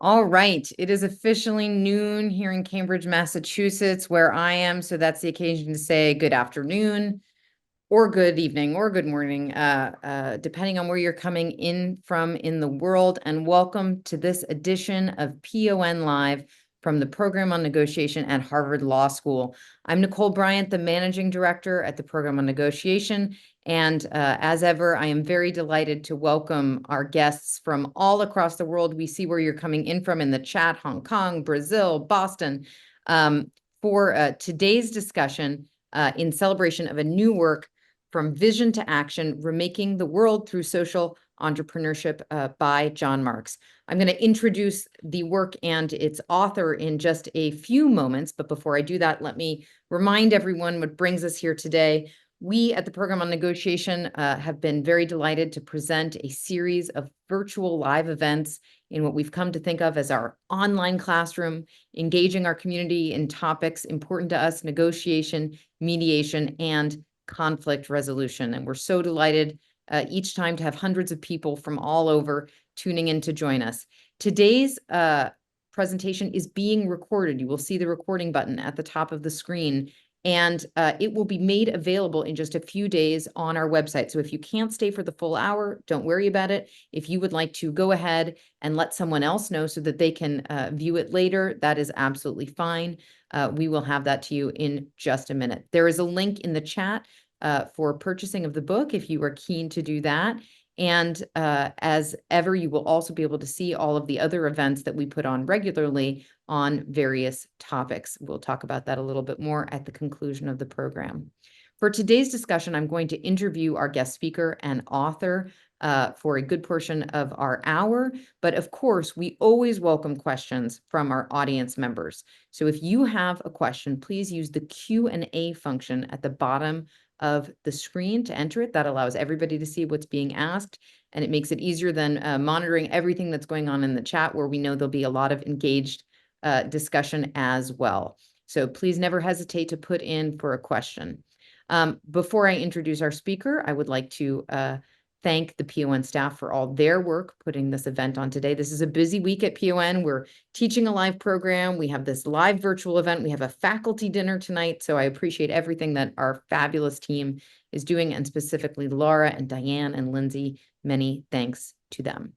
All right, it is officially noon here in Cambridge, Massachusetts, where I am. So that's the occasion to say good afternoon or good evening or good morning, depending on where you're coming in from in the world. And welcome to this edition of PON Live from the Program on Negotiation at Harvard Law School. I'm Nicole Bryant, the Managing Director at the Program on Negotiation. And as ever, I am very delighted to welcome our guests from all across the world. We see where you're coming in from in the chat: Hong Kong, Brazil, Boston, for today's discussion in celebration of a new work, From Vision to Action, Remaking the World Through Social Entrepreneurship by John Marks. I'm going to introduce the work and its author in just a few moments. But before I do that, let me remind everyone what brings us here today. We at the Program on Negotiation have been very delighted to present a series of virtual live events in what we've come to think of as our online classroom, engaging our community in topics important to us: negotiation, mediation, and conflict resolution. And we're so delighted each time to have hundreds of people from all over tuning in to join us. Today's presentation is being recorded. You will see the recording button at the top of the screen, and it will be made available in just a few days on our website. So if you can't stay for the full hour, don't worry about it. If you would like to go ahead and let someone else know so that they can view it later, that is absolutely fine. We will have that to you in just a minute. There is a link in the chat for purchasing of the book if you are keen to do that. And as ever, you will also be able to see all of the other events that we put on regularly on various topics. We'll talk about that a little bit more at the conclusion of the program. For today's discussion, I'm going to interview our guest speaker and author for a good portion of our hour. But of course, we always welcome questions from our audience members. So if you have a question, please use the Q&A function at the bottom of the screen to enter it. That allows everybody to see what's being asked, and it makes it easier than monitoring everything that's going on in the chat, where we know there'll be a lot of engaged discussion as well. So please never hesitate to put in for a question. Before I introduce our speaker, I would like to thank the PON staff for all their work putting this event on today. This is a busy week at PON. We're teaching a live program. We have this live virtual event. We have a faculty dinner tonight. So I appreciate everything that our fabulous team is doing, and specifically Laura and Diane and Lindsay. Many thanks to them.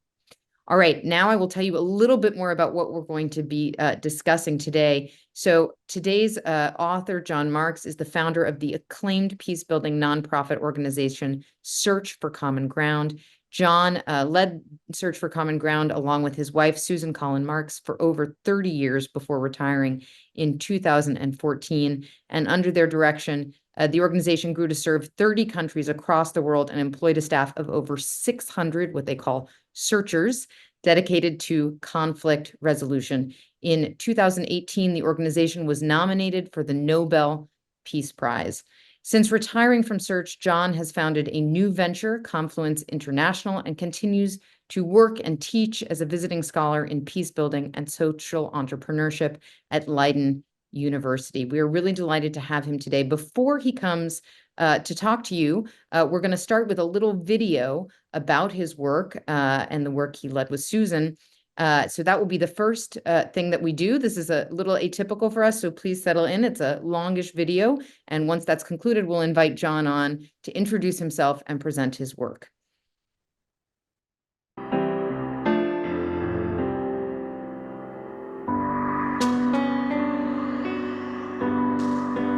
All right, now I will tell you a little bit more about what we're going to be discussing today. So today's author, John Marks, is the founder of the acclaimed peacebuilding nonprofit organization, Search for Common Ground. John led Search for Common Ground along with his wife, Susan Collin Marks, for over 30 years before retiring in 2014. And under their direction, the organization grew to serve 30 countries across the world and employed a staff of over 600, what they call searchers, dedicated to conflict resolution. In 2018, the organization was nominated for the Nobel Peace Prize. Since retiring from Search, John has founded a new venture, Confluence International, and continues to work and teach as a visiting scholar in peacebuilding and social entrepreneurship at Leiden University. We are really delighted to have him today. Before he comes to talk to you, we're going to start with a little video about his work and the work he led with Susan. So that will be the first thing that we do. This is a little atypical for us, so please settle in. It's a longish video, and once that's concluded, we'll invite John on to introduce himself and present his work.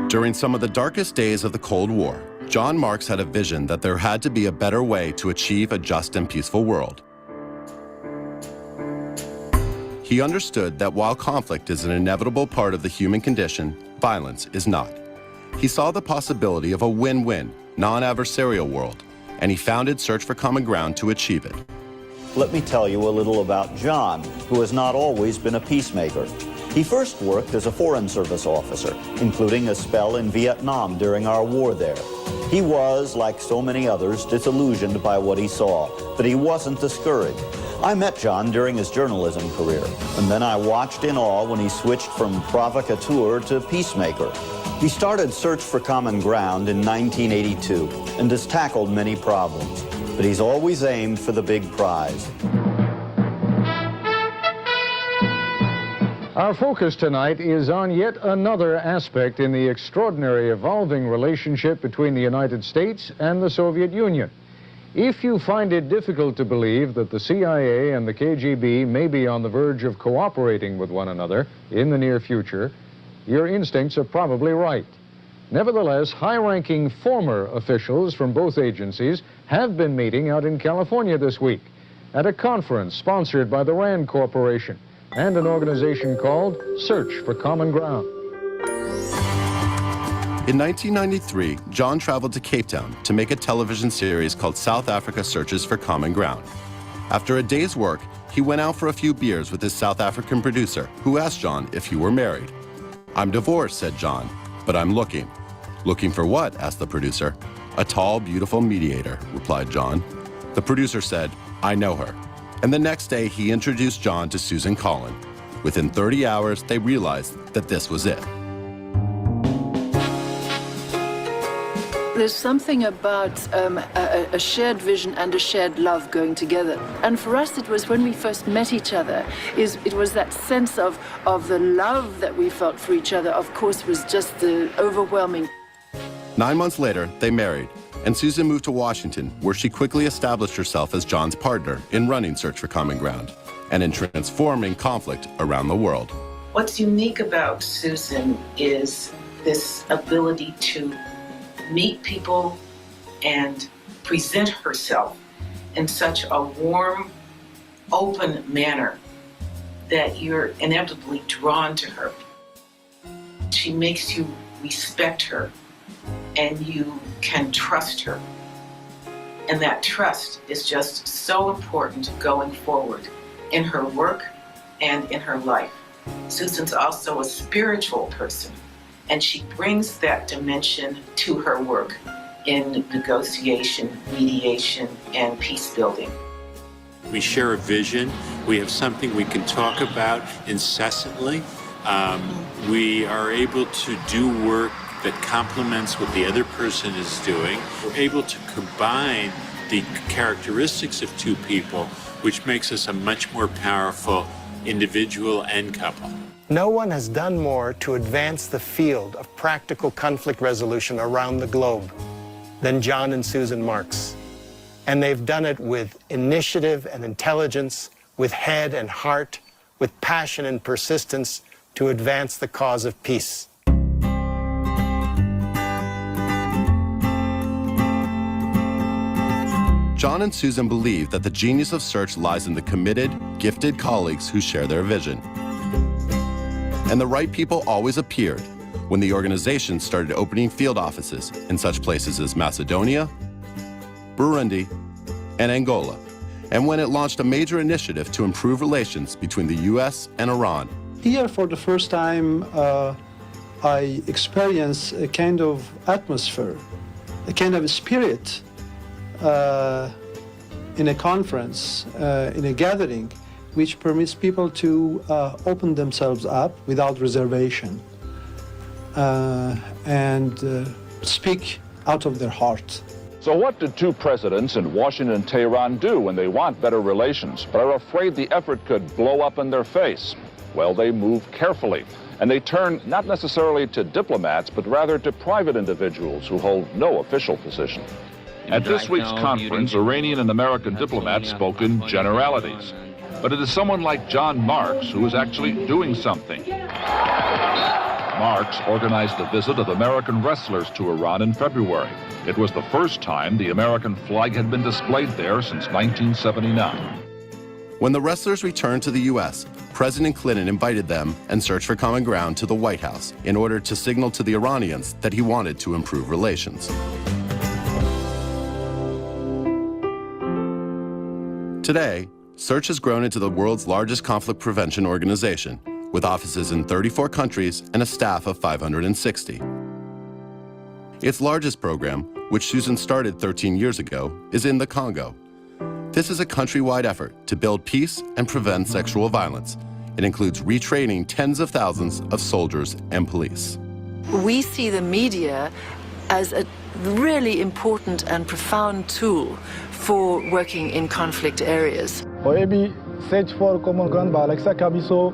During some of the darkest days of the Cold War, John Marks had a vision that there had to be a better way to achieve a just and peaceful world. He understood that while conflict is an inevitable part of the human condition, violence is not. He saw the possibility of a win-win, non-adversarial world, and he founded Search for Common Ground to achieve it. Let me tell you a little about John, who has not always been a peacemaker. He first worked as a Foreign Service officer, including a spell in Vietnam during our war there. He was, like so many others, disillusioned by what he saw, but he wasn't discouraged. I met John during his journalism career, and then I watched in awe when he switched from provocateur to peacemaker. He started Search for Common Ground in 1982 and has tackled many problems, but he's always aimed for the big prize. Our focus tonight is on yet another aspect in the extraordinary evolving relationship between the United States and the Soviet Union. If you find it difficult to believe that the CIA and the KGB may be on the verge of cooperating with one another in the near future, your instincts are probably right. Nevertheless, high-ranking former officials from both agencies have been meeting out in California this week at a conference sponsored by the RAND Corporation and an organization called Search for Common Ground. In 1993, John traveled to Cape Town to make a television series called South Africa Searches for Common Ground. After a day's work, he went out for a few beers with his South African producer, who asked John if he were married. "I'm divorced," said John, "but I'm looking." "Looking for what?" asked the producer. "A tall, beautiful mediator," replied John. The producer said, "I know her." And the next day, he introduced John to Susan Collin. Within 30 hours, they realized that this was it. There's something about a shared vision and a shared love going together. And for us, it was when we first met each other, it was that sense of the love that we felt for each other, of course, was just overwhelming. 9 months later, they married, and Susan moved to Washington, where she quickly established herself as John's partner in running Search for Common Ground and in transforming conflict around the world. What's unique about Susan is this ability to meet people and present herself in such a warm, open manner that you're inevitably drawn to her. She makes you respect her, and you can trust her. And that trust is just so important going forward in her work and in her life. Susan's also a spiritual person, and she brings that dimension to her work in negotiation, mediation, and peace building. We share a vision. We have something we can talk about incessantly. We are able to do work that complements what the other person is doing. We're able to combine the characteristics of two people, which makes us a much more powerful individual and couple. No one has done more to advance the field of practical conflict resolution around the globe than John and Susan Marks. And they've done it with initiative and intelligence, with head and heart, with passion and persistence to advance the cause of peace. John and Susan believe that the genius of Search lies in the committed, gifted colleagues who share their vision. And the right people always appeared when the organization started opening field offices in such places as Macedonia, Burundi, and Angola, and when it launched a major initiative to improve relations between the US and Iran. Here, for the first time, I experienced a kind of atmosphere, a kind of spirit in a conference, in a gathering, which permits people to open themselves up without reservation and speak out of their heart. So what did two presidents in Washington and Tehran do when they want better relations, but are afraid the effort could blow up in their face? Well, they move carefully, and they turn not necessarily to diplomats, but rather to private individuals who hold no official position. At this week's conference, Iranian and American diplomats spoke in generalities. But it is someone like John Marks who is actually doing something. Marks organized the visit of American wrestlers to Iran in February. It was the first time the American flag had been displayed there since 1979. When the wrestlers returned to the US, President Clinton invited them and Search for Common Ground to the White House in order to signal to the Iranians that he wanted to improve relations. Today, Search has grown into the world's largest conflict prevention organization, with offices in 34 countries and a staff of 560. Its largest program, which Susan started 13 years ago, is in the Congo. This is a countrywide effort to build peace and prevent sexual violence. It includes retraining tens of thousands of soldiers and police. We see the media as a really important and profound tool for working in conflict areas. Search for Common Ground by Alexa Cabiso,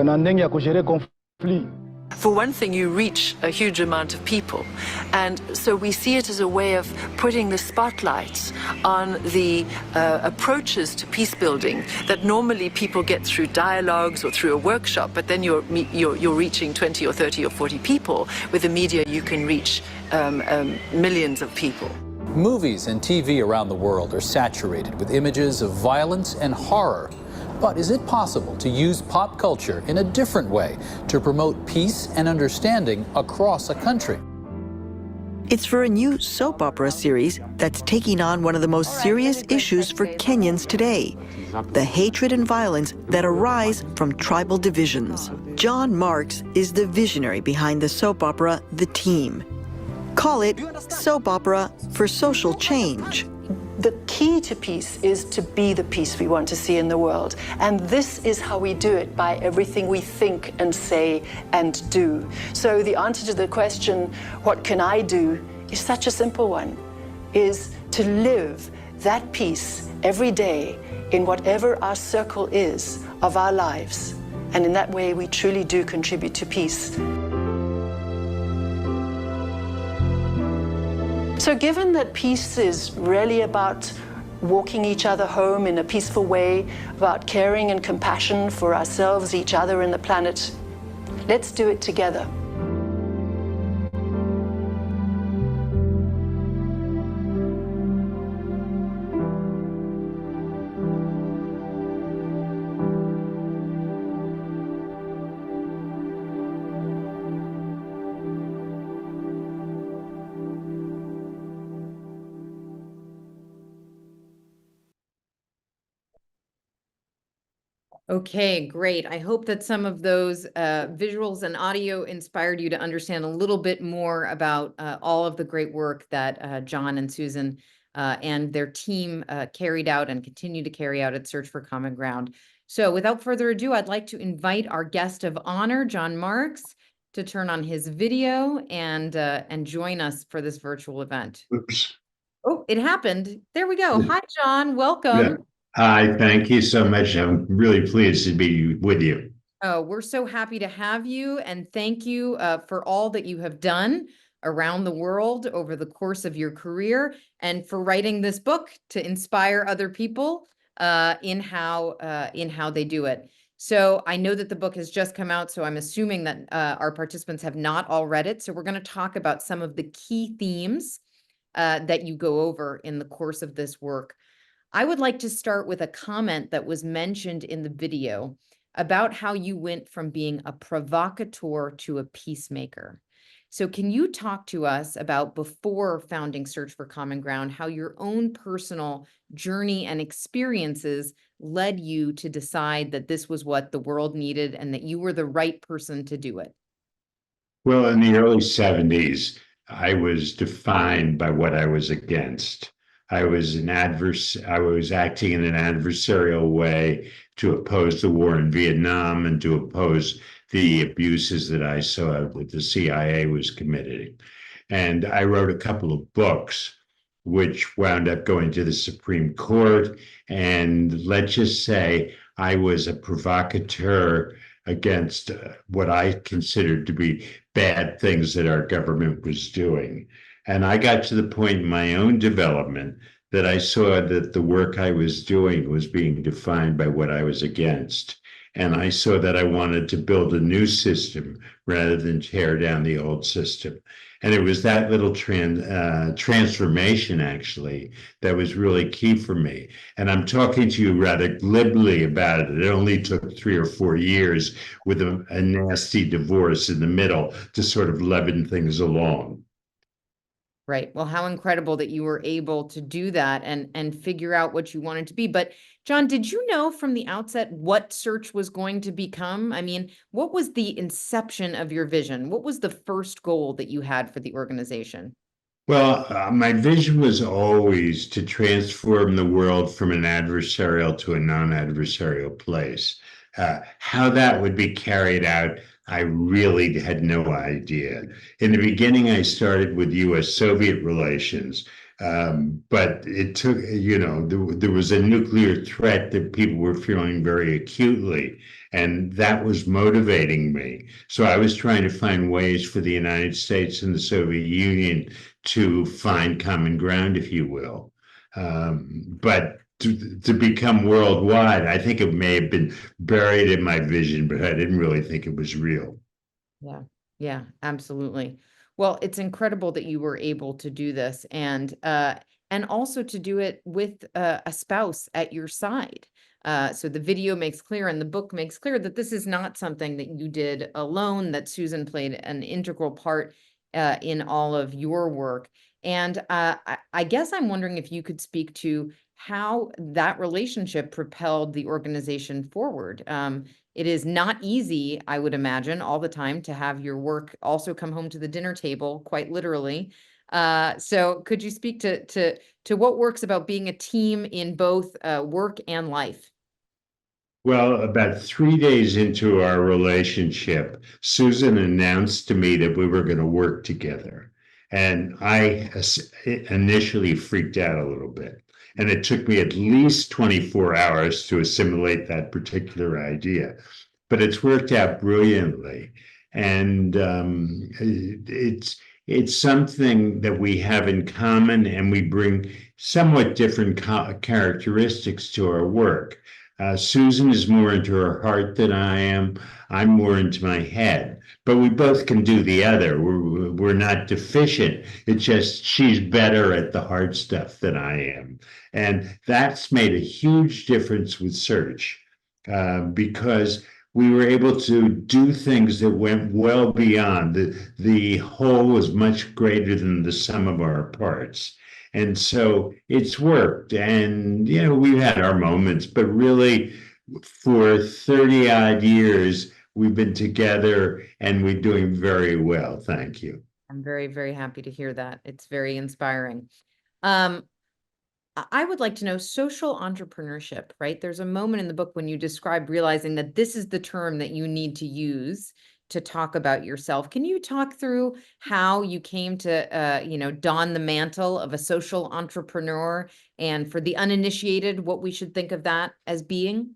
nan ya kugere conflit. For one thing, you reach a huge amount of people. And so we see it as a way of putting the spotlight on the approaches to peace building that normally people get through dialogues or through a workshop, but then you're reaching 20 or 30 or 40 people. With the media, you can reach millions of people. Movies and TV around the world are saturated with images of violence and horror. But is it possible to use pop culture in a different way to promote peace and understanding across a country? It's for a new soap opera series that's taking on one of the most serious issues for Kenyans today, the hatred and violence that arise from tribal divisions. John Marks is the visionary behind the soap opera The Team. Call it soap opera for social change. The key to peace is to be the peace we want to see in the world. And this is how we do it, by everything we think and say and do. So the answer to the question, what can I do, is such a simple one, is to live that peace every day in whatever our circle is of our lives. And in that way, we truly do contribute to peace. So given that peace is really about walking each other home in a peaceful way, about caring and compassion for ourselves, each other, and the planet, let's do it together. Okay, great. I hope that some of those visuals and audio inspired you to understand a little bit more about all of the great work that John and Susan and their team carried out and continue to carry out at Search for Common Ground. So without further ado, I'd like to invite our guest of honor, John Marks, to turn on his video and join us for this virtual event. Oops. Oh, it happened. There we go. Hi, John. Welcome. Yeah. Hi, thank you so much. I'm really pleased to be with you. Oh, we're so happy to have you, and thank you for all that you have done around the world over the course of your career, and for writing this book to inspire other people in how they do it. So I know that the book has just come out, so I'm assuming that our participants have not all read it. So we're going to talk about some of the key themes that you go over in the course of this work. I would like to start with a comment that was mentioned in the video about how you went from being a provocateur to a peacemaker. So can you talk to us about, before founding Search for Common Ground, how your own personal journey and experiences led you to decide that this was what the world needed and that you were the right person to do it? Well, in the early 70s, I was defined by what I was against. I was acting in an adversarial way to oppose the war in Vietnam and to oppose the abuses that I saw that the CIA was committing. And I wrote a couple of books, which wound up going to the Supreme Court. And let's just say I was a provocateur against what I considered to be bad things that our government was doing. And I got to the point in my own development that I saw that the work I was doing was being defined by what I was against. And I saw that I wanted to build a new system rather than tear down the old system. And it was that little transformation, actually, that was really key for me. And I'm talking to you rather glibly about it. It only took 3 or 4 years with a nasty divorce in the middle to sort of leaven things along. Right. Well, how incredible that you were able to do that and figure out what you wanted to be. But John, did you know from the outset what Search was going to become? I mean, what was the inception of your vision? What was the first goal that you had for the organization? Well, my vision was always to transform the world from an adversarial to a non-adversarial place. How that would be carried out, I really had no idea. In the beginning, I started with US-Soviet relations, But it took, there was a nuclear threat that people were feeling very acutely, and that was motivating me. So I was trying to find ways for the United States and the Soviet Union to find common ground, if you will. But to become worldwide, I think it may have been buried in my vision, but I didn't really think it was real. Yeah, yeah, absolutely. Well, it's incredible that you were able to do this and also to do it with a spouse at your side. So the video makes clear and the book makes clear that this is not something that you did alone, that Susan played an integral part in all of your work. And I guess I'm wondering if you could speak to how that relationship propelled the organization forward. It is not easy, I would imagine, all the time to have your work also come home to the dinner table, quite literally. So could you speak to what works about being a team in both work and life? Well, about 3 days into our relationship, Susan announced to me that we were going to work together. And I initially freaked out a little bit. And it took me at least 24 hours to assimilate that particular idea. But it's worked out brilliantly. And it's something that we have in common, and we bring somewhat different characteristics to our work. Susan is more into her heart than I am. I'm more into my head, but we both can do the other. We're not deficient. It's just she's better at the hard stuff than I am. And that's made a huge difference with Search because we were able to do things that went well beyond. The whole was much greater than the sum of our parts. And so it's worked. And, we've had our moments, but really for 30 odd years, we've been together and we're doing very well. Thank you. I'm very, very happy to hear that. It's very inspiring. I would like to know social entrepreneurship, right? There's a moment in the book when you describe realizing that this is the term that you need to use to talk about yourself. Can you talk through how you came to, don the mantle of a social entrepreneur, and for the uninitiated, what we should think of that as being?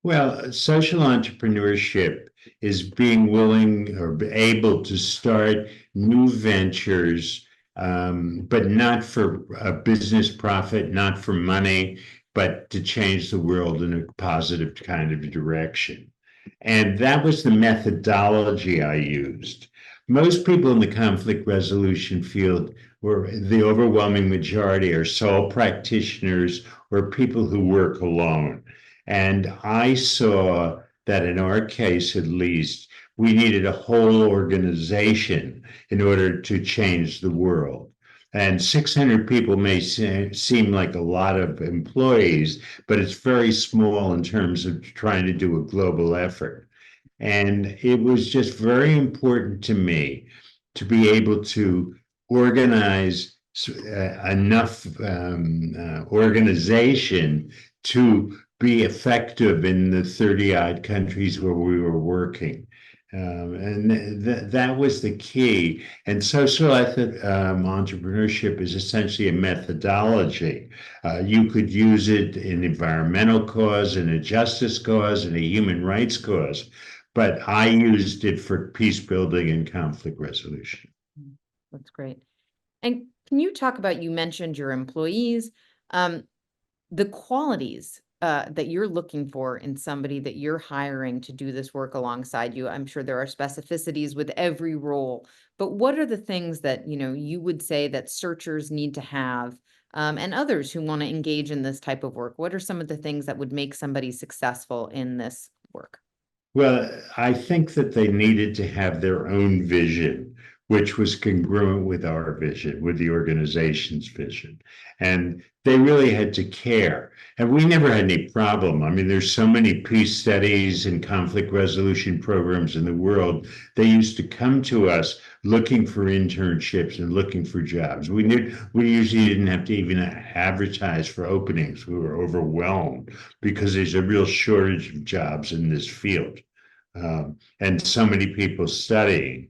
Well, social entrepreneurship is being willing or able to start new ventures, but not for a business profit, not for money, but to change the world in a positive kind of direction. And that was the methodology I used. Most people in the conflict resolution field, or the overwhelming majority, are sole practitioners or people who work alone. And I saw that in our case, at least, we needed a whole organization in order to change the world. And 600 people may seem like a lot of employees, but it's very small in terms of trying to do a global effort. And it was just very important to me to be able to organize enough organization to be effective in the 30 odd countries where we were working. And that was the key. And social entrepreneurship is essentially a methodology. You could use it in environmental cause, in a justice cause, in a human rights cause, but I used it for peace building and conflict resolution. That's great. And can you talk about, you mentioned your employees, the qualities that you're looking for in somebody that you're hiring to do this work alongside you? I'm sure there are specificities with every role, but what are the things that, you would say that searchers need to have, and others who want to engage in this type of work? What are some of the things that would make somebody successful in this work? Well, I think that they needed to have their own vision, which was congruent with our vision, with the organization's vision. And they really had to care. And we never had any problem. I mean, there's so many peace studies and conflict resolution programs in the world. They used to come to us looking for internships and looking for jobs. We usually didn't have to even advertise for openings. We were overwhelmed because there's a real shortage of jobs in this field, and so many people studying.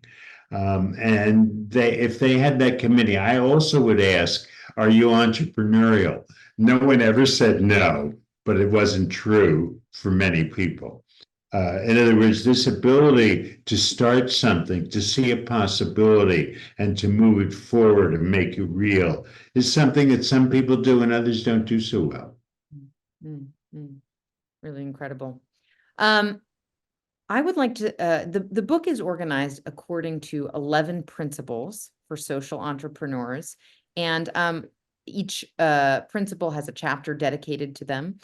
And if they had that committee, I also would ask, are you entrepreneurial? No one ever said no, but it wasn't true for many people. In other words, this ability to start something, to see a possibility, and to move it forward and make it real is something that some people do and others don't do so well. Really incredible. I would like to, the book is organized according to 11 principles for social entrepreneurs. And each principle has a chapter dedicated to them.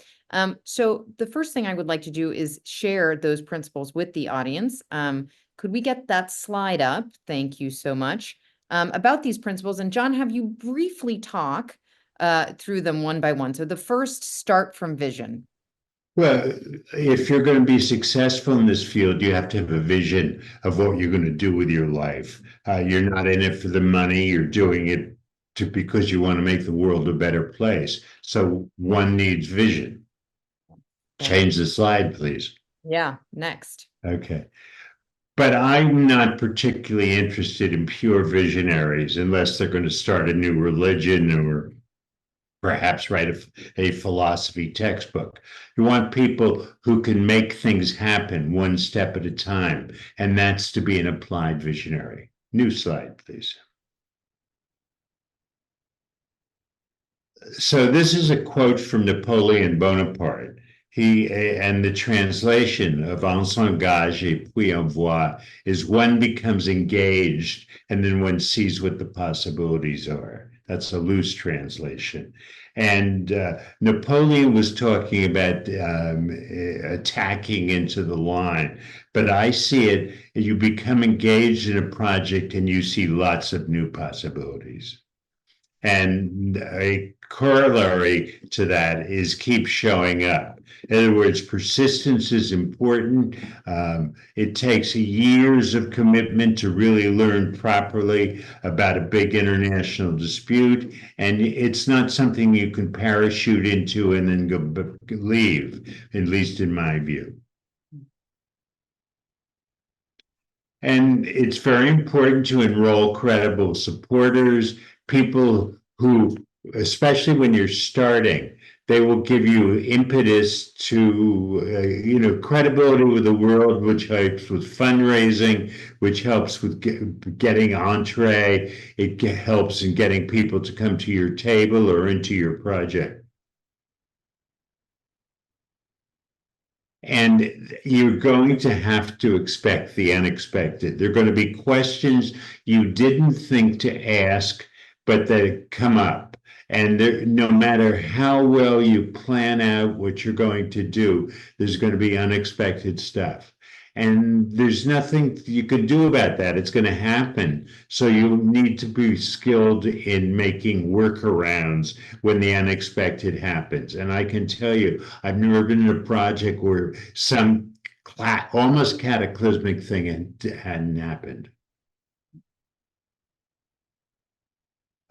So the first thing I would like to do is share those principles with the audience. Could we get that slide up? Thank you so much. About these principles, and John, have you briefly talk through them one by one. So the first, start from vision. Well, if you're going to be successful in this field, you have to have a vision of what you're going to do with your life. You're not in it for the money. You're doing it because you want to make the world a better place. So one needs vision. Change the slide, please. Yeah, next. Okay. But I'm not particularly interested in pure visionaries unless they're going to start a new religion or perhaps write a philosophy textbook. You want people who can make things happen one step at a time, and that's to be an applied visionary. New slide, please. So this is a quote from Napoleon Bonaparte. And the translation of "on s'engage et puis on voit" is one becomes engaged and then one sees what the possibilities are. That's a loose translation. And Napoleon was talking about attacking into the line, but I see it, you become engaged in a project and you see lots of new possibilities. And a corollary to that is keep showing up. In other words, persistence is important. It takes years of commitment to really learn properly about a big international dispute. And it's not something you can parachute into and then go leave, at least in my view. And it's very important to enroll credible supporters, people who, especially when you're starting, they will give you impetus to, credibility with the world, which helps with fundraising, which helps with getting entree. It helps in getting people to come to your table or into your project. And you're going to have to expect the unexpected. There are going to be questions you didn't think to ask, but that come up. And no matter how well you plan out what you're going to do, there's going to be unexpected stuff. And there's nothing you can do about that. It's going to happen. So you need to be skilled in making workarounds when the unexpected happens. And I can tell you, I've never been in a project where some almost cataclysmic thing hadn't happened.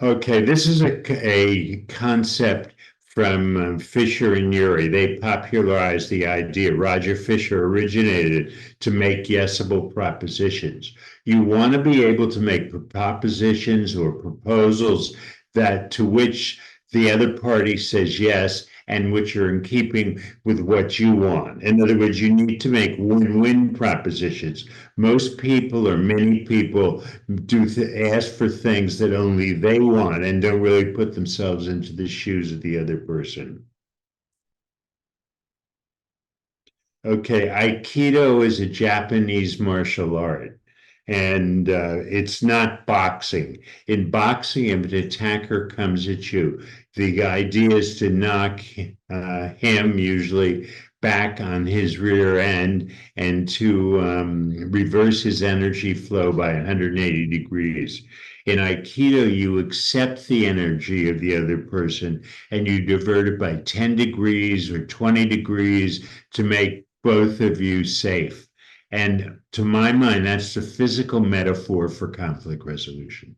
Okay, this is a concept from Fisher and Urey. They popularized the idea. Roger Fisher originated it to make yesable propositions. You want to be able to make propositions or proposals to which the other party says yes, and which are in keeping with what you want. In other words, you need to make win-win propositions. Most people, or many people, ask for things that only they want and don't really put themselves into the shoes of the other person. Okay, Aikido is a Japanese martial art. And it's not boxing. In boxing, if an attacker comes at you, the idea is to knock him usually back on his rear end and to reverse his energy flow by 180 degrees. In Aikido, you accept the energy of the other person and you divert it by 10 degrees or 20 degrees to make both of you safe. And to my mind, that's the physical metaphor for conflict resolution.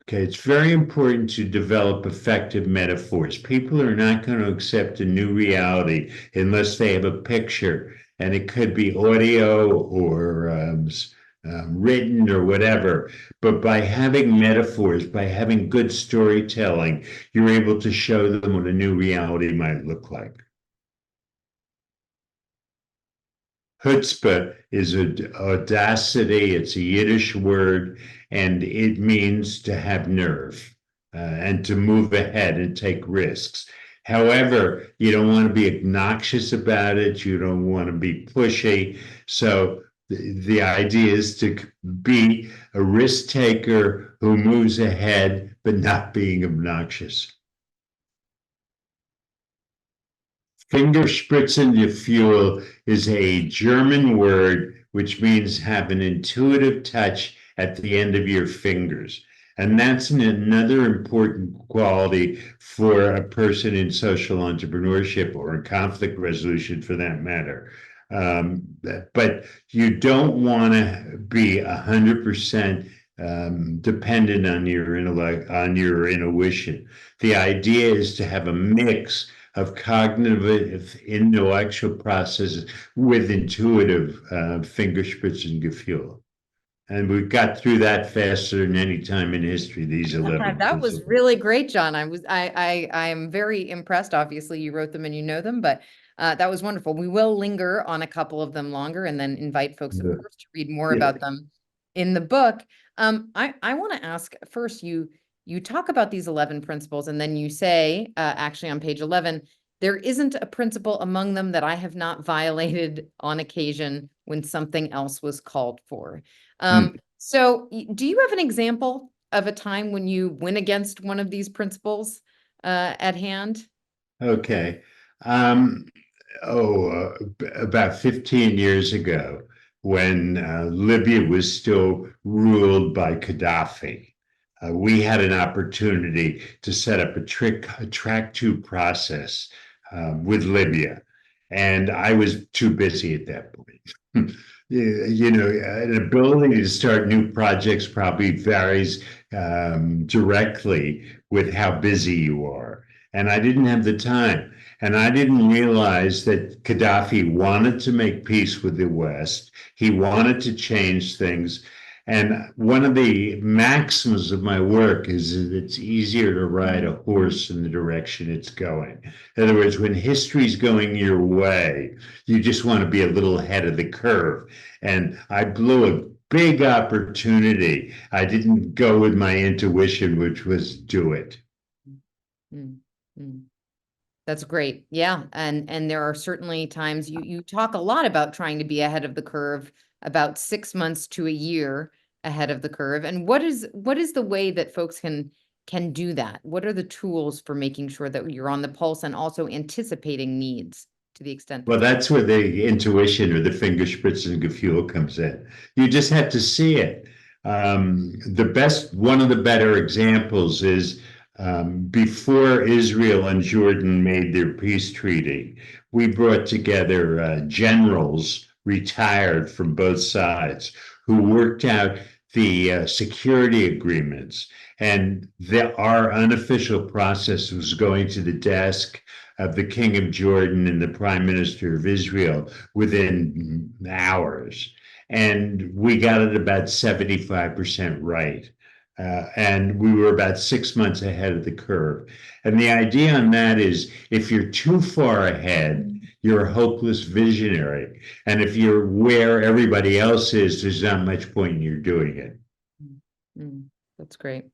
Okay, it's very important to develop effective metaphors. People are not going to accept a new reality unless they have a picture and it could be audio or written or whatever. But by having metaphors, by having good storytelling, you're able to show them what a new reality might look like. Chutzpah is audacity. It's a Yiddish word, and it means to have nerve and to move ahead and take risks. However, you don't want to be obnoxious about it. You don't want to be pushy. So the idea is to be a risk taker who moves ahead, but not being obnoxious. Fingerspitzengefühl is a German word which means have an intuitive touch at the end of your fingers. And that's another important quality for a person in social entrepreneurship or in conflict resolution for that matter. But you don't want to be 100% dependent on your intellect, on your intuition. The idea is to have a mix of cognitive intellectual processes with intuitive Fingerspitzengefühl. And we got through that faster than any time in history, these 11 That was really great, John. I am very impressed. Obviously, you wrote them and you know them, but that was wonderful. We will linger on a couple of them longer and then invite folks, of course, to read more about them in the book. I want to ask first, you talk about these 11 principles, and then you say, actually on page 11, there isn't a principle among them that I have not violated on occasion when something else was called for. So do you have an example of a time when you went against one of these principles at hand? Okay. About 15 years ago, when Libya was still ruled by Gaddafi, we had an opportunity to set up a track-to process with Libya. And I was too busy at that point. You know, an ability to start new projects probably varies directly with how busy you are. And I didn't have the time. And I didn't realize that Gaddafi wanted to make peace with the West. He wanted to change things. And one of the maxims of my work is that it's easier to ride a horse in the direction it's going. In other words, when history's going your way, you just want to be a little ahead of the curve. And I blew a big opportunity. I didn't go with my intuition, which was do it. That's great. Yeah. And there are certainly times you talk a lot about trying to be ahead of the curve, about 6 months to a year ahead of the curve. And what is the way that folks can do that? What are the tools for making sure that you're on the pulse and also anticipating needs to the extent? Well, that's where the intuition or the Fingerspitzengefühl comes in. You just have to see it. One of the better examples is before Israel and Jordan made their peace treaty, we brought together generals retired from both sides who worked out the security agreements. And our unofficial process was going to the desk of the King of Jordan and the Prime Minister of Israel within hours. And we got it about 75% right. And we were about 6 months ahead of the curve. And the idea on that is if you're too far ahead, you're a hopeless visionary. And if you're where everybody else is, there's not much point in you doing it. That's great.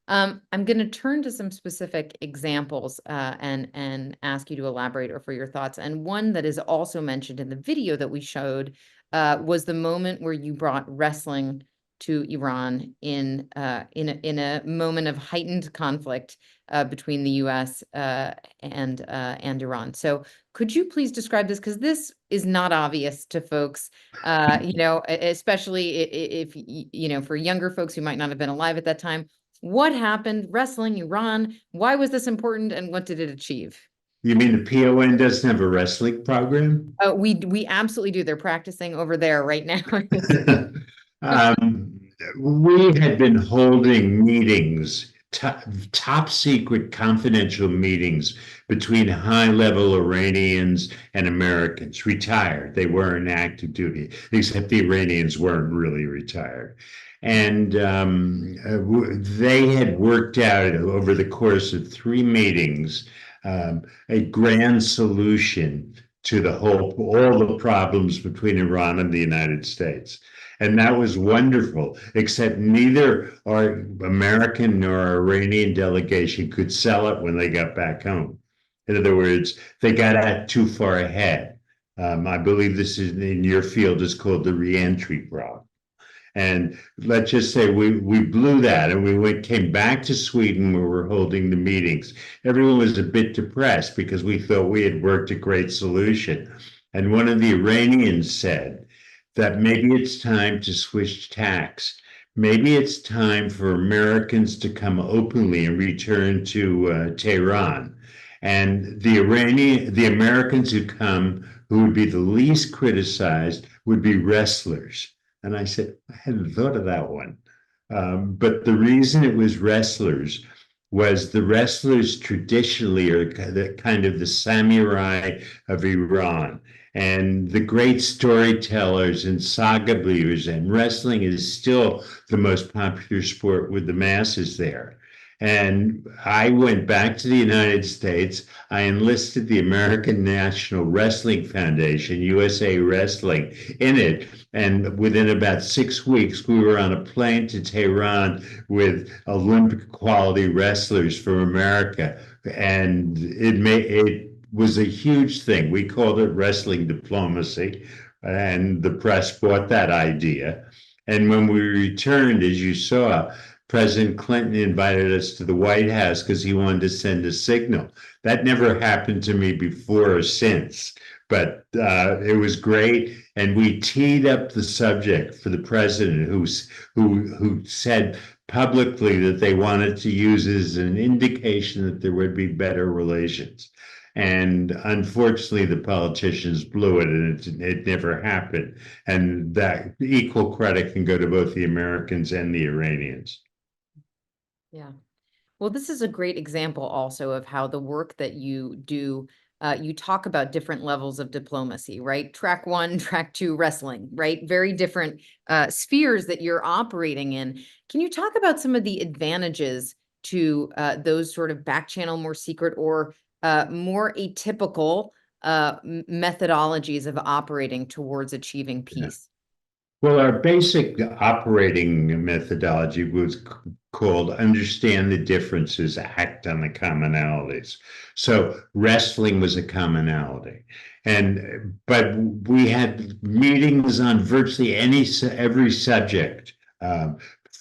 I'm going to turn to some specific examples and ask you to elaborate or for your thoughts. And one that is also mentioned in the video that we showed was the moment where you brought wrestling to Iran in a moment of heightened conflict between the U.S. and Iran. So could you please describe this? Because this is not obvious to folks, especially if, for younger folks who might not have been alive at that time. What happened? Wrestling Iran. Why was this important and what did it achieve? You mean the PON doesn't have a wrestling program? We absolutely do. They're practicing over there right now. We had been holding meetings top secret confidential meetings between high-level Iranians and Americans, retired. They weren't active duty, except the Iranians weren't really retired. And they had worked out over the course of 3 meetings a grand solution to all the problems between Iran and the United States. And that was wonderful, except neither our American nor our Iranian delegation could sell it when they got back home. In other words, they got out too far ahead. I believe this is in your field is called the reentry problem. And let's just say we blew that, and came back to Sweden where we're holding the meetings. Everyone was a bit depressed because we thought we had worked a great solution. And one of the Iranians said that maybe it's time to switch tacks. Maybe it's time for Americans to come openly and return to Tehran. And the Americans who come, who would be the least criticized, would be wrestlers. And I said, I hadn't thought of that one. But the reason it was wrestlers was the wrestlers traditionally are kind of the samurai of Iran. And the great storytellers and saga believers, and wrestling is still the most popular sport with the masses there. And I went back to the United States. I enlisted the American National Wrestling Foundation, USA Wrestling, in it. And within about 6 weeks, we were on a plane to Tehran with Olympic quality wrestlers from America. And it was a huge thing. We called it wrestling diplomacy, and the press bought that idea. And when we returned, as you saw, President Clinton invited us to the White House because he wanted to send a signal. That never happened to me before or since, but it was great. And we teed up the subject for the president, who said publicly that they wanted to use it as an indication that there would be better relations. And unfortunately, the politicians blew it, and it never happened. And that equal credit can go to both the Americans and the Iranians. Yeah. Well, this is a great example also of how the work that you do, you talk about different levels of diplomacy, right? Track 1, track 2, wrestling, right? Very different spheres that you're operating in. Can you talk about some of the advantages to those sort of back channel, more secret, or more atypical methodologies of operating towards achieving peace? Well, our basic operating methodology was called understand the differences, act on the commonalities. So wrestling was a commonality. But we had meetings on virtually every subject,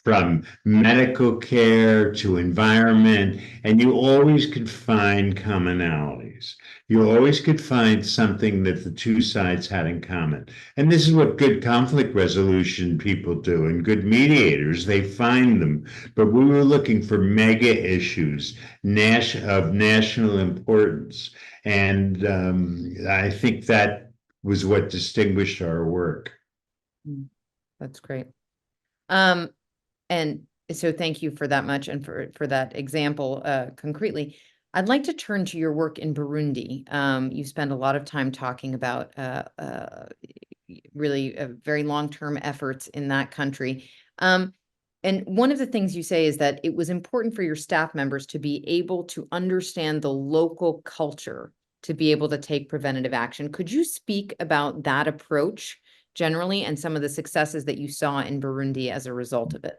from medical care to environment, and you always could find commonalities. You always could find something that the two sides had in common. And this is what good conflict resolution people do, and good mediators, they find them. But we were looking for mega issues of national importance. And I think that was what distinguished our work. That's great. And so thank you for that much and for that example concretely. I'd like to turn to your work in Burundi. You spend a lot of time talking about really very long-term efforts in that country. And one of the things you say is that it was important for your staff members to be able to understand the local culture to be able to take preventative action. Could you speak about that approach generally and some of the successes that you saw in Burundi as a result of it?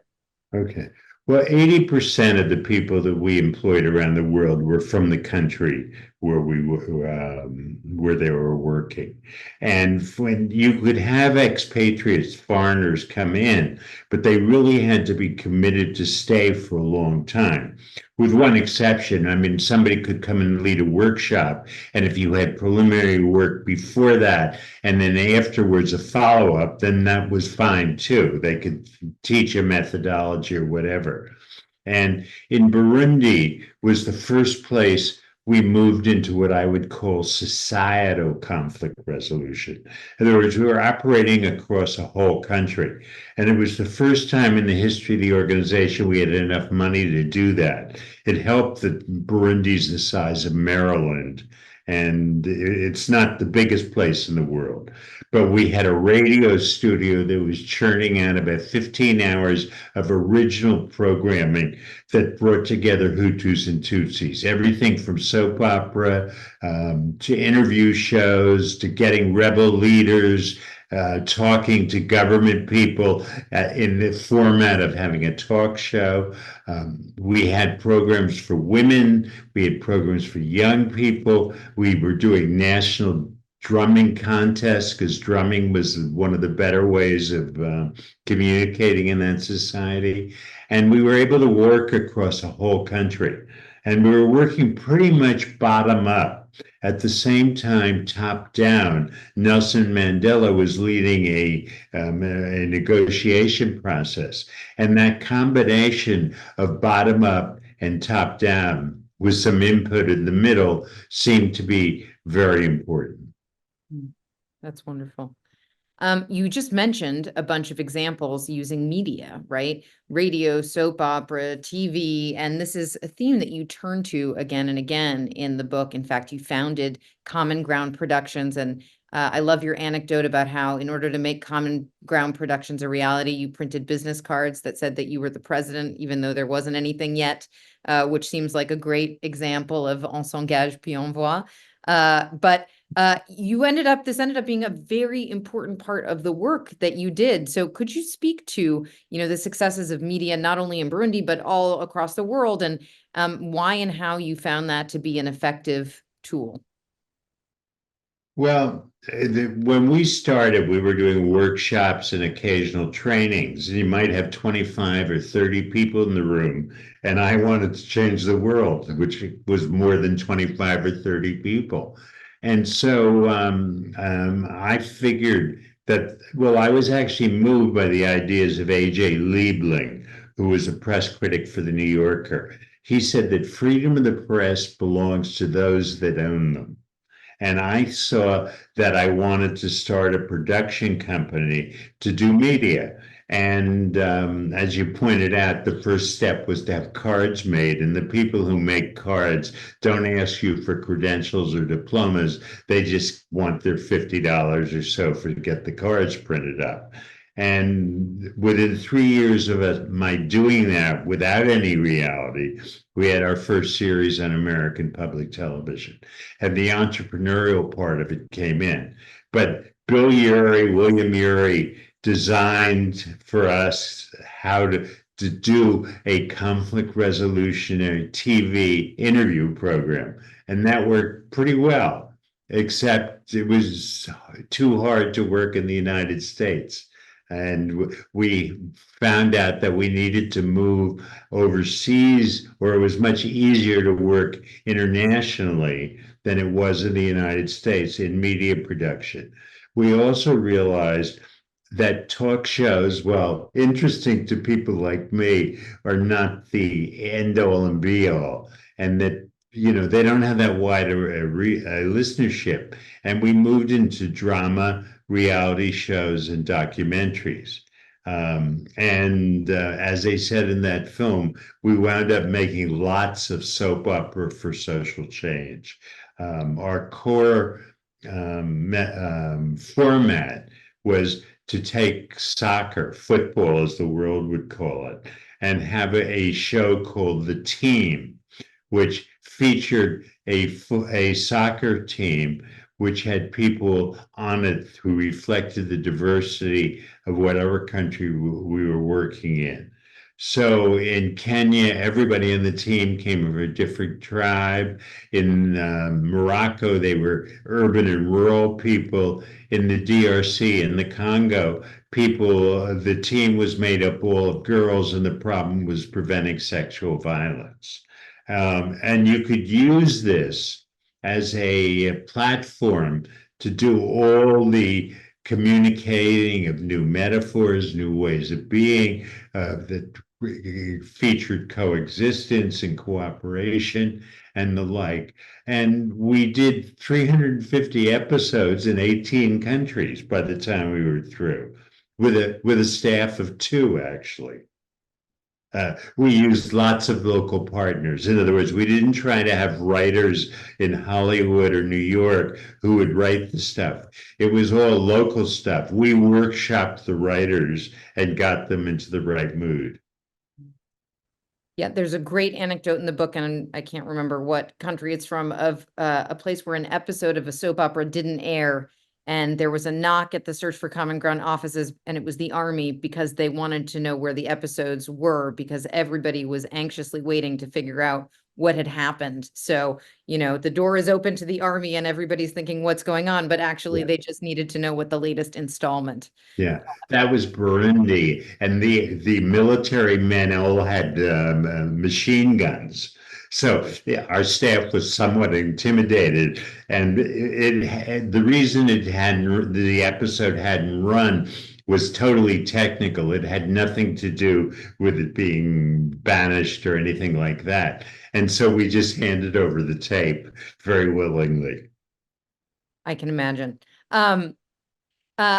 Okay. Well, 80% of the people that we employed around the world were from the country where where they were working. And when you could have expatriates, foreigners come in, but they really had to be committed to stay for a long time. With one exception, I mean, somebody could come and lead a workshop, and if you had preliminary work before that, and then afterwards a follow-up, then that was fine too. They could teach a methodology or whatever. And in Burundi was the first place we moved into what I would call societal conflict resolution. In other words, we were operating across a whole country. And it was the first time in the history of the organization we had enough money to do that. It helped that Burundi's the size of Maryland, and it's not the biggest place in the world. But we had a radio studio that was churning out about 15 hours of original programming that brought together Hutus and Tutsis, everything from soap opera to interview shows to getting rebel leaders, talking to government people in the format of having a talk show. We had programs for women. We had programs for young people. We were doing national drumming contests because drumming was one of the better ways of communicating in that society. And we were able to work across a whole country. And we were working pretty much bottom up. At the same time, top down, Nelson Mandela was leading a negotiation process. And that combination of bottom up and top down with some input in the middle seemed to be very important. That's wonderful. You just mentioned a bunch of examples using media, right? Radio, soap opera, TV, and this is a theme that you turn to again and again in the book. In fact, you founded Common Ground Productions, and I love your anecdote about how in order to make Common Ground Productions a reality, you printed business cards that said that you were the president, even though there wasn't anything yet, which seems like a great example of on s'engage puis on voit. But this ended up being a very important part of the work that you did. So could you speak to, the successes of media, not only in Burundi, but all across the world, and why and how you found that to be an effective tool? Well, when we started, we were doing workshops and occasional trainings, and you might have 25 or 30 people in the room. And I wanted to change the world, which was more than 25 or 30 people. And so I figured that, I was actually moved by the ideas of A.J. Liebling, who was a press critic for The New Yorker. He said that freedom of the press belongs to those that own them. And I saw that I wanted to start a production company to do media. And as you pointed out, the first step was to have cards made. And the people who make cards don't ask you for credentials or diplomas. They just want their $50 or so to get the cards printed up. And within 3 years of my doing that without any reality, we had our first series on American public television. And the entrepreneurial part of it came in. But William Ury, designed for us how to do a conflict resolutionary TV interview program. And that worked pretty well, except it was too hard to work in the United States. And we found out that we needed to move overseas, where it was much easier to work internationally than it was in the United States in media production. We also realized that talk shows, interesting to people like me, are not the end all and be all, and that they don't have that wide a listenership. And we moved into drama, reality shows, and documentaries. As they said in that film, we wound up making lots of soap opera for social change. Our core format was to take soccer, football as the world would call it, and have a show called The Team, which featured a soccer team which had people on it who reflected the diversity of whatever country we were working in. So in Kenya, everybody in the team came from a different tribe. In Morocco, they were urban and rural people. In the DRC, in the Congo, the team was made up all of girls, and the problem was preventing sexual violence. And you could use this as a platform to do all the communicating of new metaphors, new ways of being, that featured coexistence and cooperation and the like. And we did 350 episodes in 18 countries by the time we were through, with a staff of 2, actually. We used lots of local partners. In other words, we didn't try to have writers in Hollywood or New York who would write the stuff. It was all local stuff. We workshopped the writers and got them into the right mood. Yeah, there's a great anecdote in the book, and I can't remember what country it's from, of a place where an episode of a soap opera didn't air, and there was a knock at the Search for Common Ground offices, and it was the Army, because they wanted to know where the episodes were, because everybody was anxiously waiting to figure out what had happened. So, the door is open to the Army and everybody's thinking what's going on, but actually they just needed to know what the latest installment. Yeah, that was Burundi, and the military men all had machine guns. So our staff was somewhat intimidated, and the reason the episode hadn't run was totally technical. It had nothing to do with it being banished or anything like that. And so we just handed over the tape very willingly. I can imagine. I'm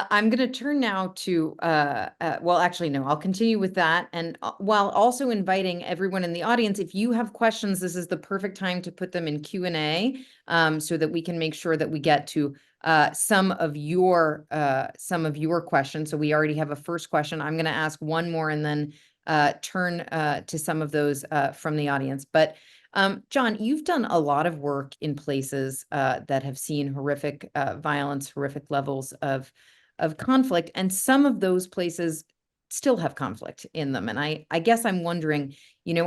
going to turn now to, well, actually, no, I'll continue with that. And while also inviting everyone in the audience, if you have questions, this is the perfect time to put them in Q&A, so that we can make sure that we get to some of your questions. So we already have a first question. I'm going to ask one more and then turn to some of those from the audience. But John, you've done a lot of work in places that have seen horrific violence, horrific levels of conflict, and some of those places still have conflict in them. And I guess I'm wondering,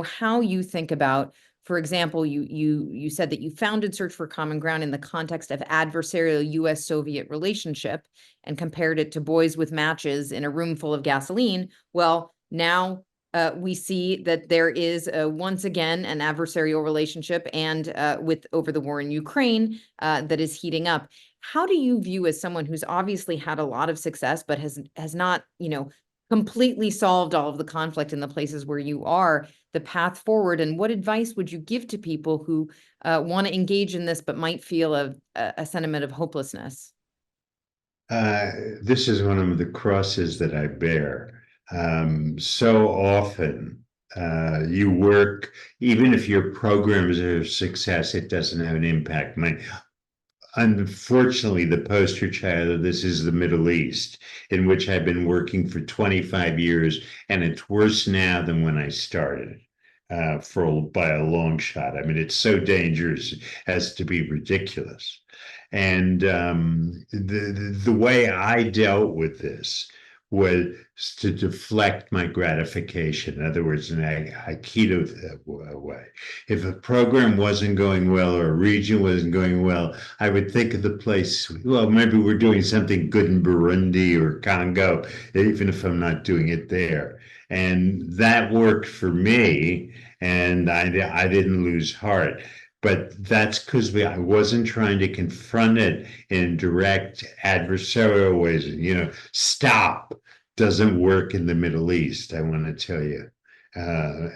how you think about, for example, you said that you founded Search for Common Ground in the context of adversarial US-Soviet relationship and compared it to boys with matches in a room full of gasoline. Well, now we see that there is once again an adversarial relationship, and over the war in Ukraine that is heating up. How do you view, as someone who's obviously had a lot of success but has not, completely solved all of the conflict in the places where you are, the path forward, and what advice would you give to people who want to engage in this but might feel a sentiment of hopelessness? This is one of the crosses that I bear. So often you work, even if your program is a success, it doesn't have an impact. Unfortunately, the poster child of this is the Middle East, in which I've been working for 25 years, and it's worse now than when I started. By a long shot. I mean, it's so dangerous as to be ridiculous. And the way I dealt with this was to deflect my gratification. In other words, I keyed that way. If a program wasn't going well or a region wasn't going well, I would think of the place, well, maybe we're doing something good in Burundi or Congo, even if I'm not doing it there. And that worked for me, and I didn't lose heart. But that's because I wasn't trying to confront it in direct adversarial ways. Stop doesn't work in the Middle East, I want to tell you,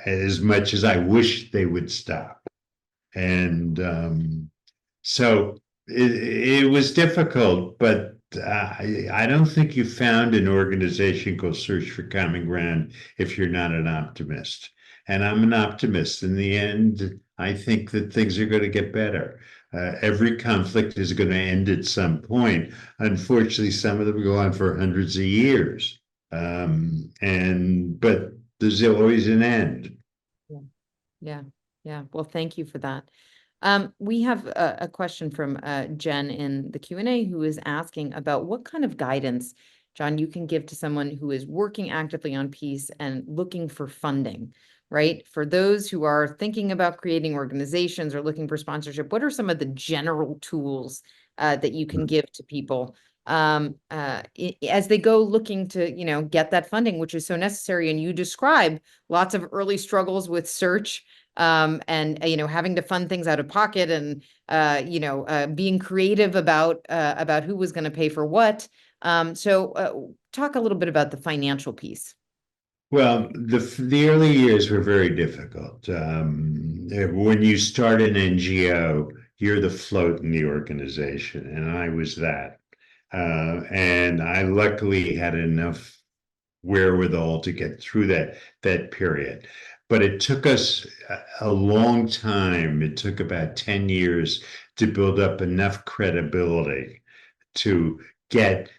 as much as I wish they would stop. And so it was difficult, but I don't think you found an organization called Search for Common Ground if you're not an optimist. And I'm an optimist. In the end, I think that things are going to get better. Every conflict is going to end at some point. Unfortunately, some of them go on for hundreds of years. But there's always an end. Yeah. Well, thank you for that. We have a question from Jen in the Q&A, who is asking about what kind of guidance, John, you can give to someone who is working actively on peace and looking for funding, right? For those who are thinking about creating organizations or looking for sponsorship, what are some of the general tools that you can give to people as they go looking to, get that funding, which is so necessary? And you describe lots of early struggles with Search, and having to fund things out of pocket, and being creative about who was going to pay for what. So talk a little bit about the financial piece. Well, the early years were very difficult. When you start an NGO, you're the float in the organization, and I was that. And I luckily had enough wherewithal to get through that period. But it took us a long time. It took about 10 years to build up enough credibility to get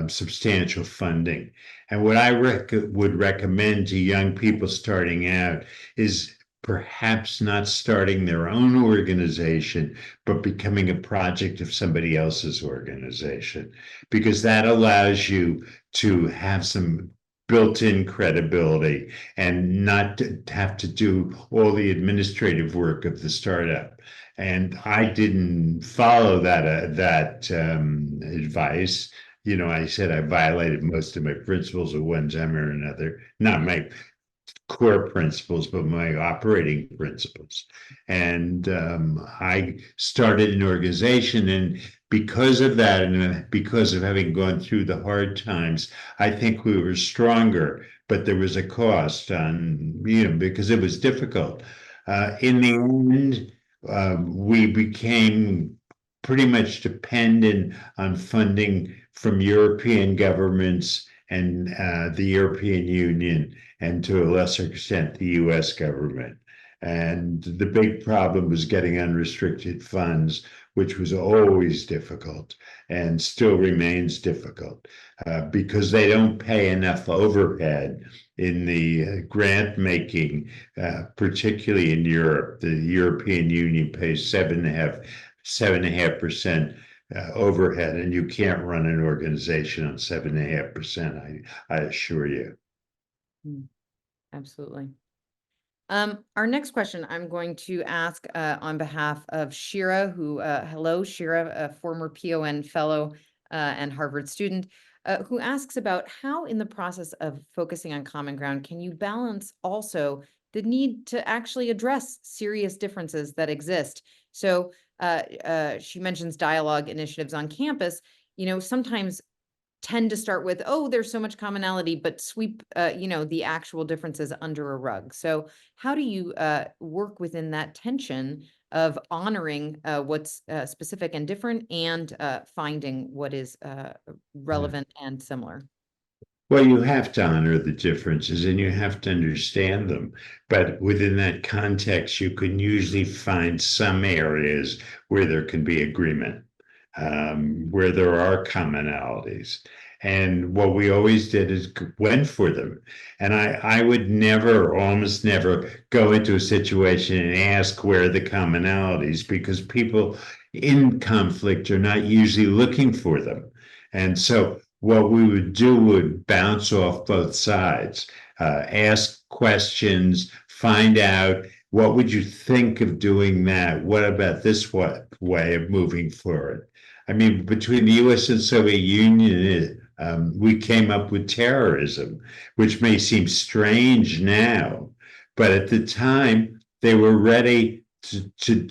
substantial funding. And what I would recommend to young people starting out is perhaps not starting their own organization, but becoming a project of somebody else's organization, because that allows you to have some built-in credibility and not to have to do all the administrative work of the startup. And I didn't follow that advice. You know, I said I violated most of my principles at one time or another. Not my core principles, but my operating principles. And I started an organization, and because of that, and because of having gone through the hard times, I think we were stronger. But there was a cost on, because it was difficult. In the end, we became pretty much dependent on funding from European governments and the European Union, and to a lesser extent, the US government. And the big problem was getting unrestricted funds, which was always difficult and still remains difficult because they don't pay enough overhead in the grant making, particularly in Europe. The European Union pays 7.5% overhead, and you can't run an organization on 7.5%. I assure you. Absolutely. Our next question I'm going to ask on behalf of Shira, who, hello, Shira, a former PON fellow and Harvard student, who asks about how in the process of focusing on common ground, can you balance also the need to actually address serious differences that exist? So she mentions dialogue initiatives on campus, sometimes tend to start with, oh, there's so much commonality, but sweep, the actual differences under a rug. So how do you work within that tension of honoring what's specific and different and finding what is relevant and similar? Well, you have to honor the differences and you have to understand them. But within that context, you can usually find some areas where there can be agreement, where there are commonalities. And what we always did is went for them. And I would never, almost never, go into a situation and ask where are the commonalities, because people in conflict are not usually looking for them. And so what we would do would bounce off both sides, ask questions, find out, what would you think of doing that? What about this way of moving forward? I mean, between the US and Soviet Union, we came up with terrorism, which may seem strange now, but at the time they were ready to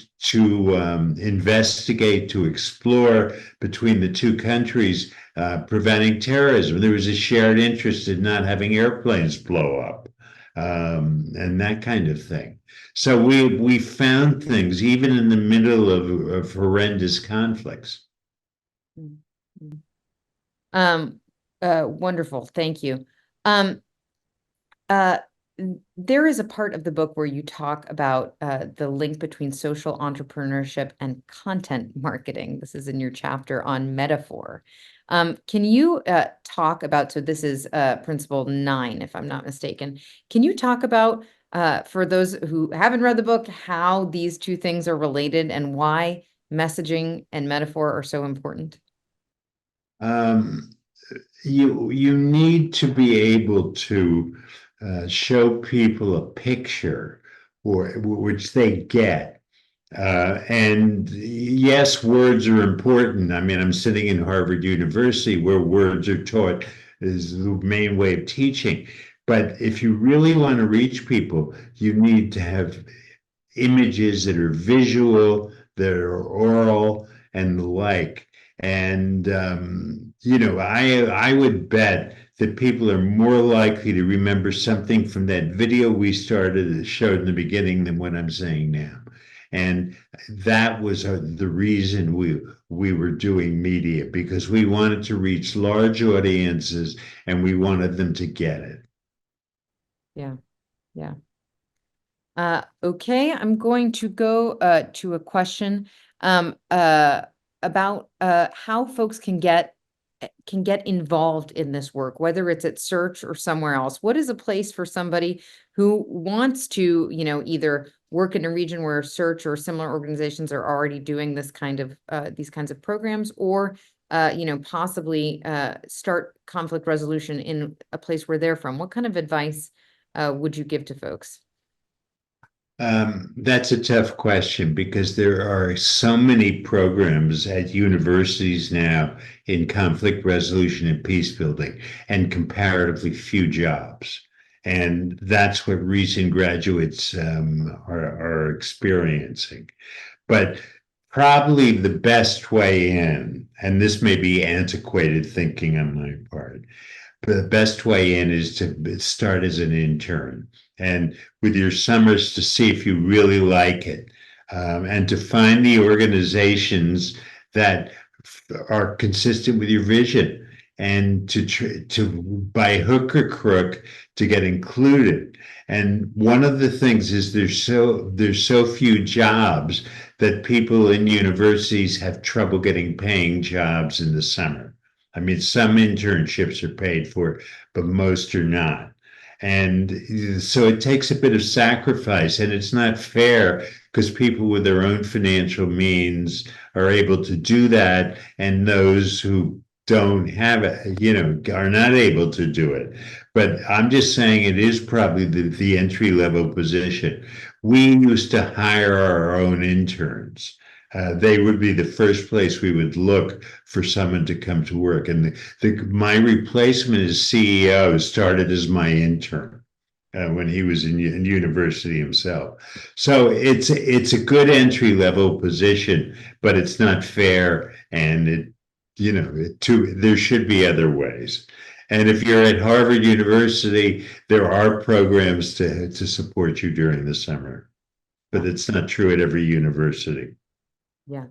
investigate, to explore between the two countries, preventing terrorism. There was a shared interest in not having airplanes blow up, and that kind of thing. So we found things even in the middle of horrendous conflicts. Wonderful. Thank you. There is a part of the book where you talk about the link between social entrepreneurship and content marketing. This is in your chapter on metaphor. Can you talk about, so this is principle 9, if I'm not mistaken. Can you talk about, for those who haven't read the book, how these two things are related and why messaging and metaphor are so important? You need to be able to show people a picture which they get. And yes, words are important. I mean, I'm sitting in Harvard University where words are taught is the main way of teaching. But if you really want to reach people, you need to have images that are visual, that are oral, and the like. And I would bet that people are more likely to remember something from that video we showed in the beginning than what I'm saying now. And that was the reason we were doing media, because we wanted to reach large audiences and we wanted them to get it. Yeah. Yeah. Okay, I'm going to go to a question about how folks can get involved in this work, whether it's at Search or somewhere else. What is a place for somebody who wants to, either work in a region where Search or similar organizations are already doing this kind of these kinds of programs, or possibly start conflict resolution in a place where they're from? What kind of advice would you give to folks? That's a tough question, because there are so many programs at universities now in conflict resolution and peace building, and comparatively few jobs. And that's what recent graduates are experiencing. But probably the best way in, and this may be antiquated thinking on my part, but the best way in is to start as an intern, and with your summers to see if you really like it, and to find the organizations that are consistent with your vision, and to by hook or crook to get included. And one of the things is there's so few jobs that people in universities have trouble getting paying jobs in the summer. I mean, some internships are paid for, but most are not. And so it takes a bit of sacrifice, and it's not fair, because people with their own financial means are able to do that, and those who don't have it, are not able to do it. But I'm just saying it is probably the entry level position. We used to hire our own interns. They would be the first place we would look for someone to come to work. And my replacement as CEO started as my intern when he was in university himself. So it's a good entry level position, but it's not fair. And there should be other ways. And if you're at Harvard University, there are programs to support you during the summer, but it's not true at every university. Yeah.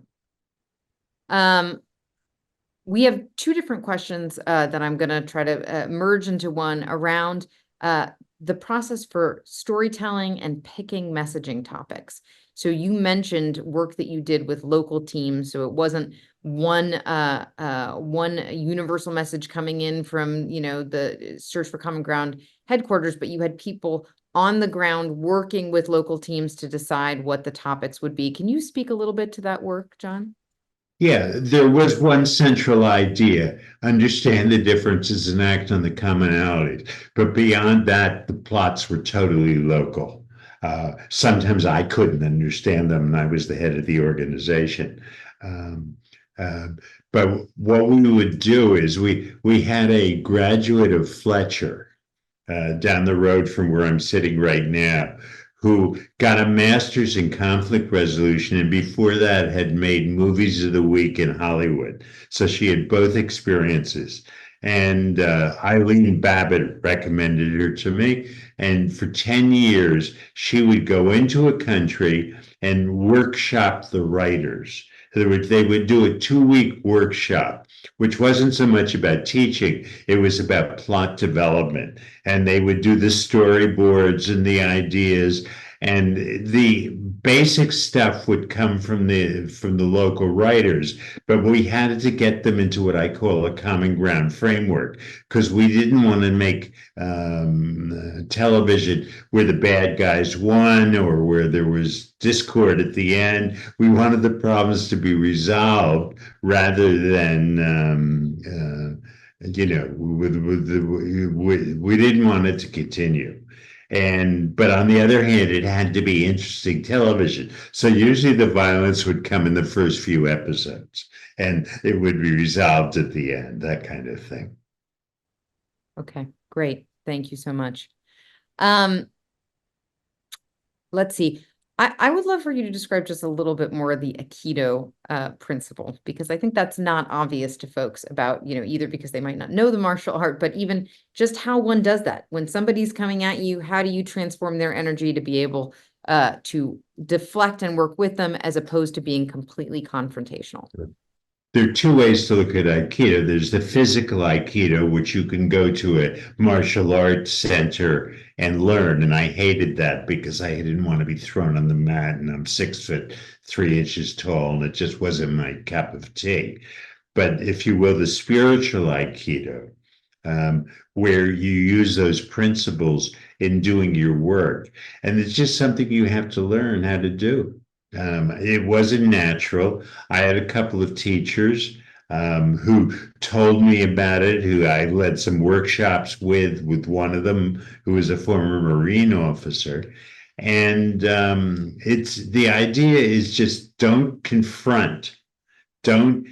We have two different questions that I'm going to try to merge into one around the process for storytelling and picking messaging topics. So you mentioned work that you did with local teams. So it wasn't one universal message coming in from, the Search for Common Ground headquarters, but you had people on the ground working with local teams to decide what the topics would be. Can you speak a little bit to that work, John? Yeah, there was one central idea: understand the differences and act on the commonalities. But beyond that, the plots were totally local. Sometimes I couldn't understand them, and I was the head of the organization. But what we would do is we had a graduate of Fletcher down the road from where I'm sitting right now, who got a master's in conflict resolution, and before that had made movies of the week in Hollywood. So she had both experiences. And Eileen Babbitt recommended her to me. And for 10 years, she would go into a country and workshop the writers. In other words, they would do a 2-week workshop, which wasn't so much about teaching, it was about plot development. And they would do the storyboards and the ideas, and the basic stuff would come from the local writers, but we had to get them into what I call a common ground framework, because we didn't want to make television where the bad guys won or where there was discord at the end. We wanted the problems to be resolved rather than we didn't want it to continue. But on the other hand, it had to be interesting television. So usually the violence would come in the first few episodes and it would be resolved at the end, that kind of thing. Okay, great. Thank you so much. Let's see. I would love for you to describe just a little bit more of the Aikido principle, because I think that's not obvious to folks about, either because they might not know the martial art, but even just how one does that. When somebody's coming at you, how do you transform their energy to be able to deflect and work with them as opposed to being completely confrontational? There are two ways to look at Aikido. There's the physical Aikido, which you can go to a martial arts center and learn. And I hated that because I didn't want to be thrown on the mat, and I'm 6'3" tall, and it just wasn't my cup of tea. But if you will, the spiritual Aikido, where you use those principles in doing your work. And it's just something you have to learn how to do. It wasn't natural. I had a couple of teachers who told me about it, who I led some workshops with one of them who was a former Marine officer. And the idea is just don't confront. Don't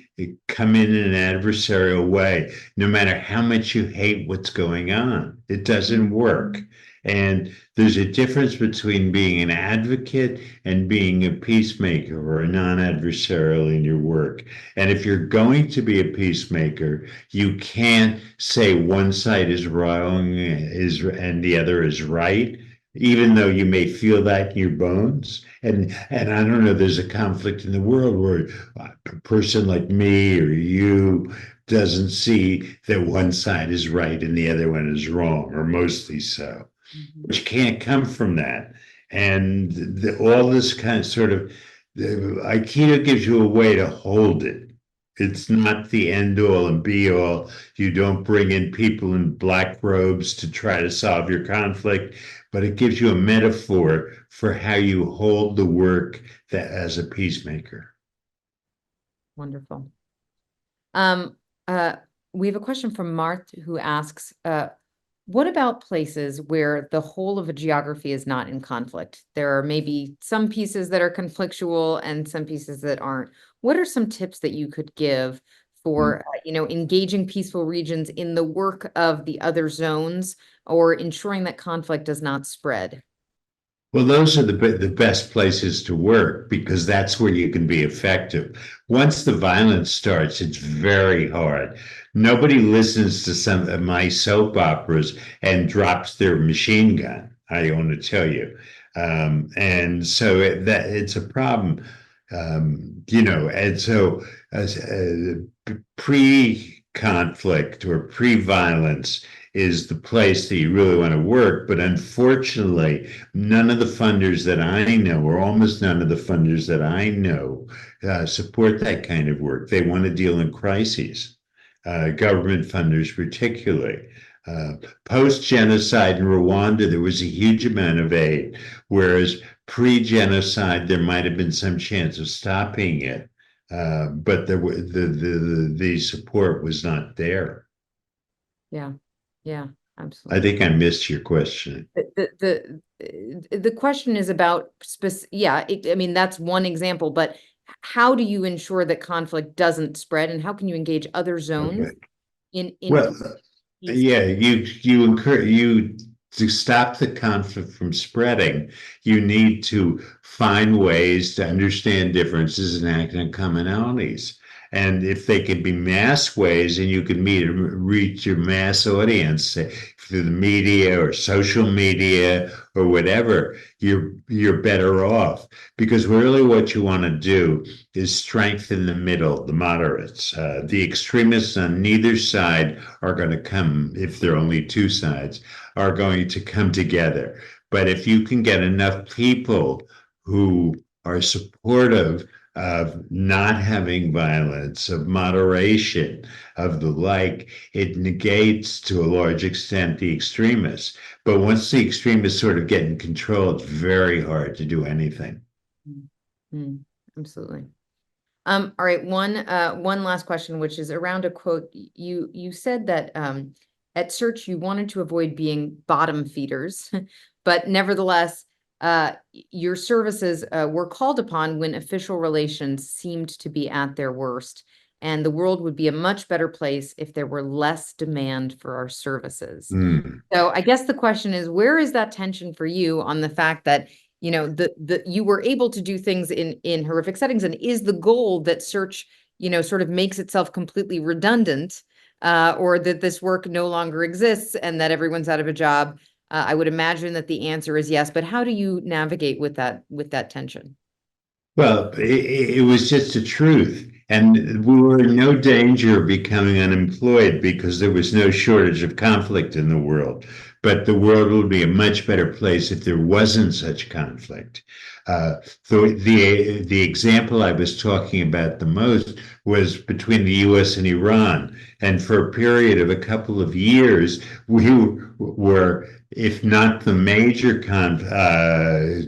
come in an adversarial way, no matter how much you hate what's going on. It doesn't work. And there's a difference between being an advocate and being a peacemaker or a non-adversarial in your work. And if you're going to be a peacemaker, you can't say one side is wrong and the other is right, even though you may feel that in your bones. And I don't know, there's a conflict in the world where a person like me or you doesn't see that one side is right and the other one is wrong, or mostly so. But you can't come from that. And all this kind of Aikido gives you a way to hold it. It's not the end all and be all. You don't bring in people in black robes to try to solve your conflict, but it gives you a metaphor for how you hold the work as a peacemaker. Wonderful. We have a question from Marth who asks, what about places where the whole of a geography is not in conflict? There are maybe some pieces that are conflictual and some pieces that aren't. What are some tips that you could give for, engaging peaceful regions in the work of the other zones, or ensuring that conflict does not spread? Well, those are the best places to work, because that's where you can be effective. Once the violence starts, it's very hard. Nobody listens to some of my soap operas and drops their machine gun, I want to tell you. And so it's a problem, and so pre-conflict or pre-violence is the place that you really want to work. But unfortunately, none of the funders that I know, or almost none of the funders that I know, support that kind of work. They want to deal in crises, government funders particularly. Post-genocide in Rwanda, there was a huge amount of aid, whereas pre-genocide, there might have been some chance of stopping it, but the support was not there. Yeah, absolutely. I think I missed your question. The question is about that's one example, but how do you ensure that conflict doesn't spread, and how can you engage other zones in you encourage to stop the conflict from spreading. You need to find ways to understand differences and act on commonalities. And if they could be mass ways, and you can reach your mass audience, say, through the media or social media or whatever, you're better off. Because really what you want to do is strengthen the middle, the moderates. The extremists on neither side are going to come, if there are only two sides, are going to come together. But if you can get enough people who are supportive of not having violence, of moderation, of the like, it negates to a large extent the extremists. But once the extremists sort of get in control, it's very hard to do anything. Absolutely. All right, one last question, which is around a quote. You said that at Search you wanted to avoid being bottom feeders, but nevertheless, your services were called upon when official relations seemed to be at their worst, and the world would be a much better place if there were less demand for our services. So I guess the question is, where is that tension for you on the fact that you know, you were able to do things in horrific settings, and is the goal that search, you know, sort of makes itself completely redundant, or that this work no longer exists and that everyone's out of a job? I would imagine that the answer is yes, but how do you navigate with that tension? Well, it was just the truth. And we were in no danger of becoming unemployed because there was no shortage of conflict in the world. But the world would be a much better place if there wasn't such conflict. The example I was talking about the most was between the US and Iran. And for a period of a couple of years, we were, if not the major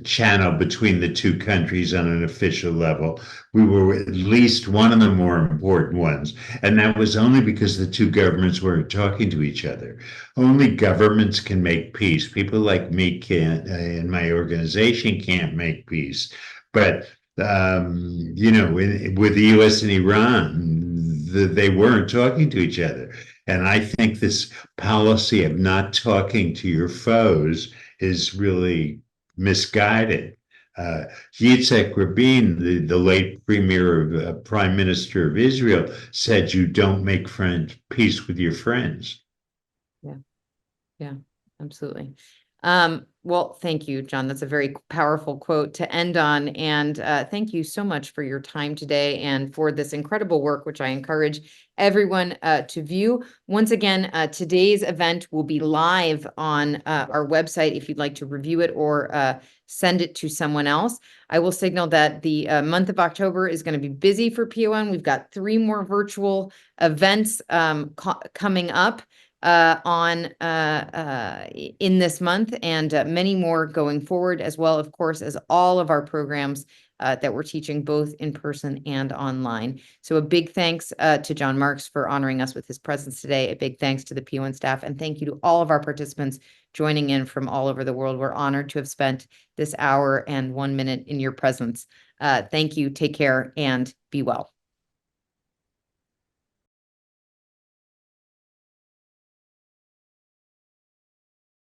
channel between the two countries on an official level, we were at least one of the more important ones. And that was only because the two governments weren't talking to each other. Only governments can make peace. People like me can't, in my organization, can't make peace. But you know, with the US and Iran, they weren't talking to each other. And I think this policy of not talking to your foes is really misguided. Yitzhak Rabin, the late prime minister of Israel, said, "You don't make peace with your friends." Yeah, absolutely. Well, thank you, John. That's a very powerful quote to end on. And thank you so much for your time today and for this incredible work, which I encourage everyone to view. Once again, today's event will be live on our website if you'd like to review it or send it to someone else. I will signal that the month of October is going to be busy for PON. We've got 3 more virtual events coming up in this month, and many more going forward, as well, of course, as all of our programs that we're teaching both in person and online. So a big thanks to John Marks for honoring us with his presence today. A big thanks to the PON staff, and thank you to all of our participants joining in from all over the world. We're honored to have spent this hour and 1 minute in your presence. Thank you, take care, and be well.